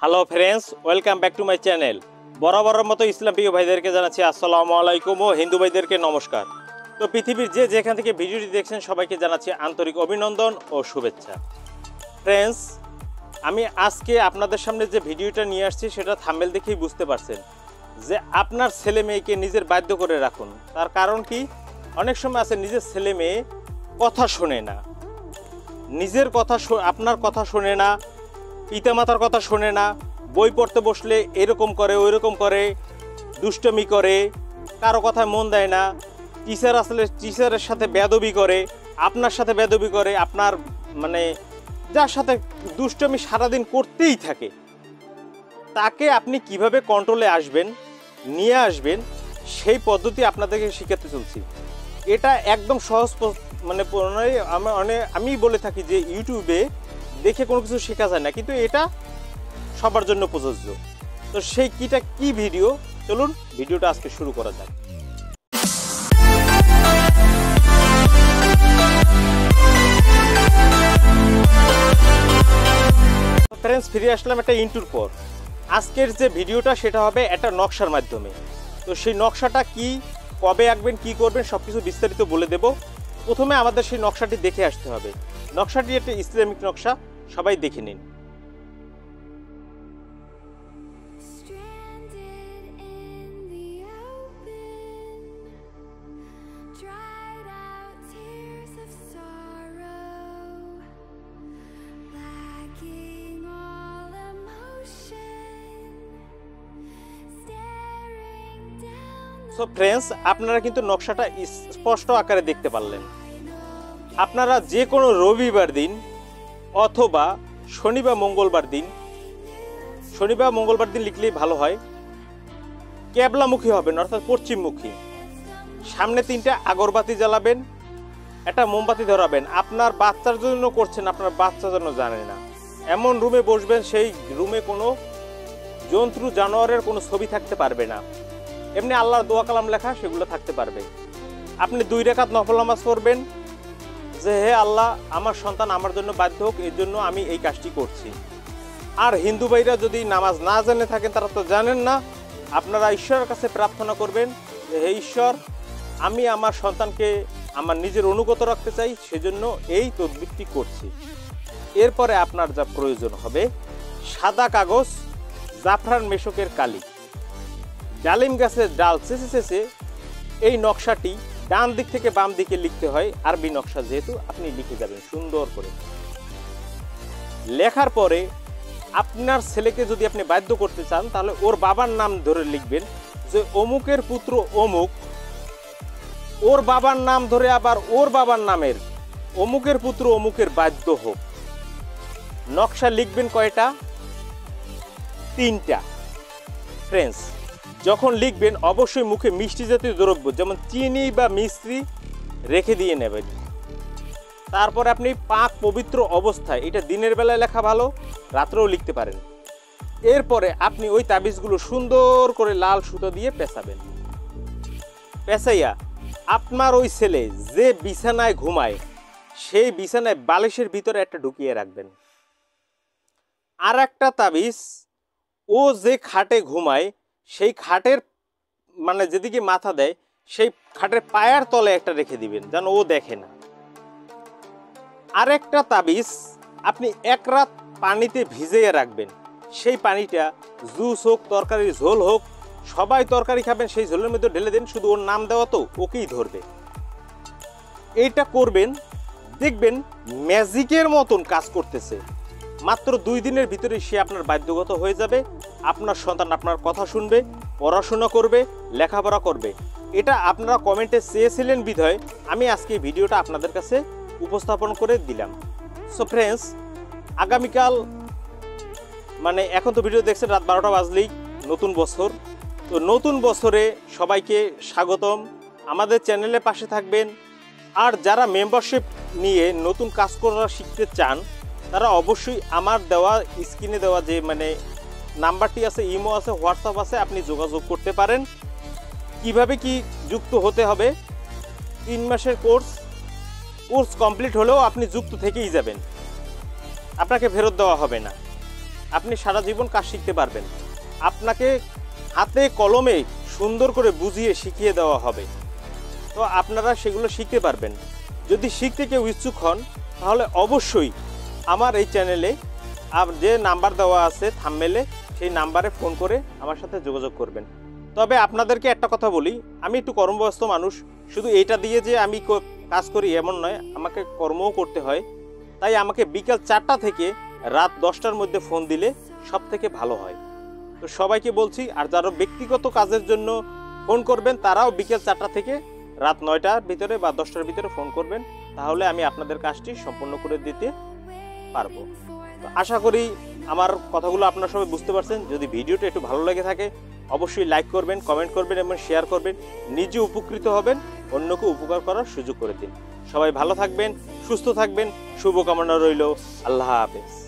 Hello friends, welcome back to my channel. বরাবরের মতো ইসলাম প্রিয় ভাইদেরকে জানাচ্ছি আসসালামু আলাইকুম ও হিন্দু ভাইদেরকে নমস্কার। তো পৃথিবীর যে যেখান থেকে ভিডিওটি দেখছেন সবাইকে জানাচ্ছি আন্তরিক অভিনন্দন ও শুভেচ্ছা। ফ্রেন্ডস, আমি আজকে আপনাদের সামনে যে ভিডিওটা নিয়ে আসছি সেটা থাম্বনেল দেখেই বুঝতে পারছেন যে আপনার ছেলে মেয়েকে নিজের বাধ্য করে রাখুন। তার কারণ কি, অনেক সময় আছে নিজের ছেলে মেয়ে কথা শোনে না, নিজের কথা আপনার কথা শোনে না, পিতামাতার কথা শোনে না, বই পড়তে বসলে এরকম করে ওই রকম করে, দুষ্টমি করে, কারো কথায় মন দেয় না, টিচার আসলে টিচারের সাথে বেয়াদবি করে, আপনার সাথে বেয়াদবি করে, আপনার যার সাথে দুষ্টমি সারাদিন করতেই থাকে, তাকে আপনি কিভাবে কন্ট্রোলে আসবেন, নিয়ে আসবেন, সেই পদ্ধতি আপনাদেরকে শেখাতে চলছি। এটা একদম সহজ, আমি বলে থাকি যে ইউটিউবে দেখে কোনো কিছু শেখা যায় না, কিন্তু এটা সবার জন্য প্রযোজ্য। তো সেই কি ভিডিও, চলুন ভিডিওটা আজকে শুরু করা যাক। ফ্রেন্ডস, ফিরে আসলাম একটা ইন্টুর পর। আজকের যে ভিডিওটা সেটা হবে একটা নকশার মাধ্যমে। তো সেই নকশাটা কি, কবে আঁকবেন, কি করবেন, সব কিছু বিস্তারিত বলে দেব। প্রথমে আমাদের সেই নকশাটি দেখে আসতে হবে। নকশাটি একটা ইসলামিক নকশা, সবাই দেখে নিন। সো ফ্রেন্ডস, আপনারা কিন্তু নকশাটা স্পষ্ট আকারে দেখতে পারলেন। আপনারা যে কোনো রবিবার দিন অথবা শনি বা মঙ্গলবার দিন লিখলেই ভালো হয়। ক্যাবলামুখী হবেন, অর্থাৎ পশ্চিমমুখী। সামনে 3টা আগরবাতি জ্বালাবেন, একটা মোমবাতি ধরাবেন। আপনার বাচ্চার জন্য করছেন, আপনার বাচ্চা যেন জানে না। এমন রুমে বসবেন, সেই রুমে কোনো জন্তু জানোয়ারের কোনো ছবি থাকতে পারবে না। এমনি আল্লাহর দোয়া কালাম লেখা সেগুলো থাকতে পারবে। আপনি 2 রাকাত নফল নামাজ পড়বেন যে হে আল্লাহ, আমার সন্তান আমার জন্য বাধ্য হোক, এর জন্য আমি এই কাজটি করছি। আর হিন্দু ভাইরা যদি নামাজ না জেনে থাকেন, তারা তো জানেন না, আপনারা ঈশ্বরের কাছে প্রার্থনা করবেন যে হে ঈশ্বর, আমি আমার সন্তানকে আমার নিজের অনুগত রাখতে চাই, সেজন্য এই তদবিরটি করছি। এরপরে আপনার যা প্রয়োজন হবে, সাদা কাগজ, জাফরান মেশকের কালি, ডালিম গাছের ডাল চেঁচে এই নকশাটি ডান দিক থেকে বাম দিকে লিখতে হয়। আরবি নকশা যেহেতু, আপনি লিখে যাবেন সুন্দর করে। লেখার পরে আপনার ছেলেকে যদি আপনি বাধ্য করতে চান, তাহলে ওর বাবার নাম ধরে লিখবেন যে অমুকের পুত্র অমুক, ওর বাবার নাম ধরে আবার ওর বাবার নামের অমুকের পুত্র অমুকের বাধ্য হোক। নকশা লিখবেন কয়টা? 3টা। ফ্রেন্ডস, যখন লিখবেন অবশ্যই মুখে মিষ্টি জাতীয় দ্রব্য যেমন চিনি বা মিশ্রি রেখে দিয়ে নেবেন। তারপর আপনি পাক পবিত্র অবস্থায়, এটা দিনের বেলায় লেখা ভালো, রাত্রেও লিখতে পারেন। এরপরে আপনি ওই তাবিজগুলো সুন্দর করে লাল সুতো দিয়ে পেঁচাবেন। পেঁচাইয়া আপনার ওই ছেলে যে বিছানায় ঘুমায়, সেই বিছানায় বালিশের ভিতরে একটা ঢুকিয়ে রাখবেন। আর একটা তাবিজ, ও যে খাটে ঘুমায়, সেই খাটের যেদিকে মাথা দেয়, সেই খাটের পায়ের তলে একটা রেখে দিবেন, যেন ও দেখে না। আর একটা তাবিজ আপনি 1 রাত পানিতে ভিজিয়ে রাখবেন। সেই পানিটা জুস হোক, তরকারির ঝোল হোক, সবাই তরকারি খাবেন, সেই ঝোলের মধ্যে ঢেলে দেন। শুধু ওর নাম দেওয়া তো, ওকেই ধরবে। এইটা করবেন, দেখবেন ম্যাজিকের মতন কাজ করতেছে। মাত্র 2 দিনের ভিতরে সে আপনার বাধ্যগত হয়ে যাবে। আপনার সন্তান আপনার কথা শুনবে, পড়াশোনা করবে, লেখাপড়া করবে। এটা আপনারা কমেন্টে চেয়েছিলেন বিধায় আমি আজকে ভিডিওটা আপনাদের কাছে উপস্থাপন করে দিলাম। সো ফ্রেন্ডস, আগামীকাল এখন তো ভিডিও দেখছেন রাত 12টা বাজলেই নতুন বছর। তো নতুন বছরে সবাইকে স্বাগতম। আমাদের চ্যানেলের পাশে থাকবেন। আর যারা মেম্বারশিপ নিয়ে নতুন কাজ করা শিখতে চান, তারা অবশ্যই আমার দেওয়া স্ক্রিনে দেওয়া যে নাম্বারটি আছে, ইমো আছে, হোয়াটসঅ্যাপ আছে, আপনি যোগাযোগ করতে পারেন। কিভাবে কি যুক্ত হতে হবে? 3 মাসের কোর্স কমপ্লিট হলেও আপনি যুক্ত থেকেই যাবেন, আপনাকে ফেরত দেওয়া হবে না। আপনি সারা জীবন কাজ শিখতে পারবেন। আপনাকে হাতে কলমে সুন্দর করে বুঝিয়ে শিখিয়ে দেওয়া হবে, তো আপনারা সেগুলো শিখতে পারবেন। যদি শিখতে কেউ ইচ্ছুক হন তাহলে অবশ্যই আমার এই চ্যানেলে যে নাম্বার দেওয়া আছে থাম্বনেলে, সেই নাম্বারে ফোন করে আমার সাথে যোগাযোগ করবেন। তবে আপনাদেরকে একটা কথা বলি, আমি একটু কর্মব্যস্ত মানুষ, শুধু এইটা দিয়ে যে আমি কাজ করি এমন নয়, আমাকে কর্মও করতে হয়। তাই আমাকে বিকাল 4টা থেকে রাত 10টার মধ্যে ফোন দিলে সব থেকে ভালো হয়। তো সবাইকে বলছি, আর যারা ব্যক্তিগত কাজের জন্য ফোন করবেন তারাও বিকেল 4টা থেকে রাত 9টার ভিতরে বা 10টার ভিতরে ফোন করবেন, তাহলে আমি আপনাদের কাজটি সম্পূর্ণ করে দিতে পারবো। তো আশা করি আমার কথাগুলো আপনারা সবাই বুঝতে পারছেন। যদি ভিডিওটা একটু ভালো লেগে থাকে অবশ্যই লাইক করবেন, কমেন্ট করবেন এবং শেয়ার করবেন। নিজে উপকৃত হবেন, অন্যকে উপকার করার সুযোগ করে দিন। সবাই ভালো থাকবেন, সুস্থ থাকবেন, শুভকামনা রইল। আল্লাহ হাফেজ।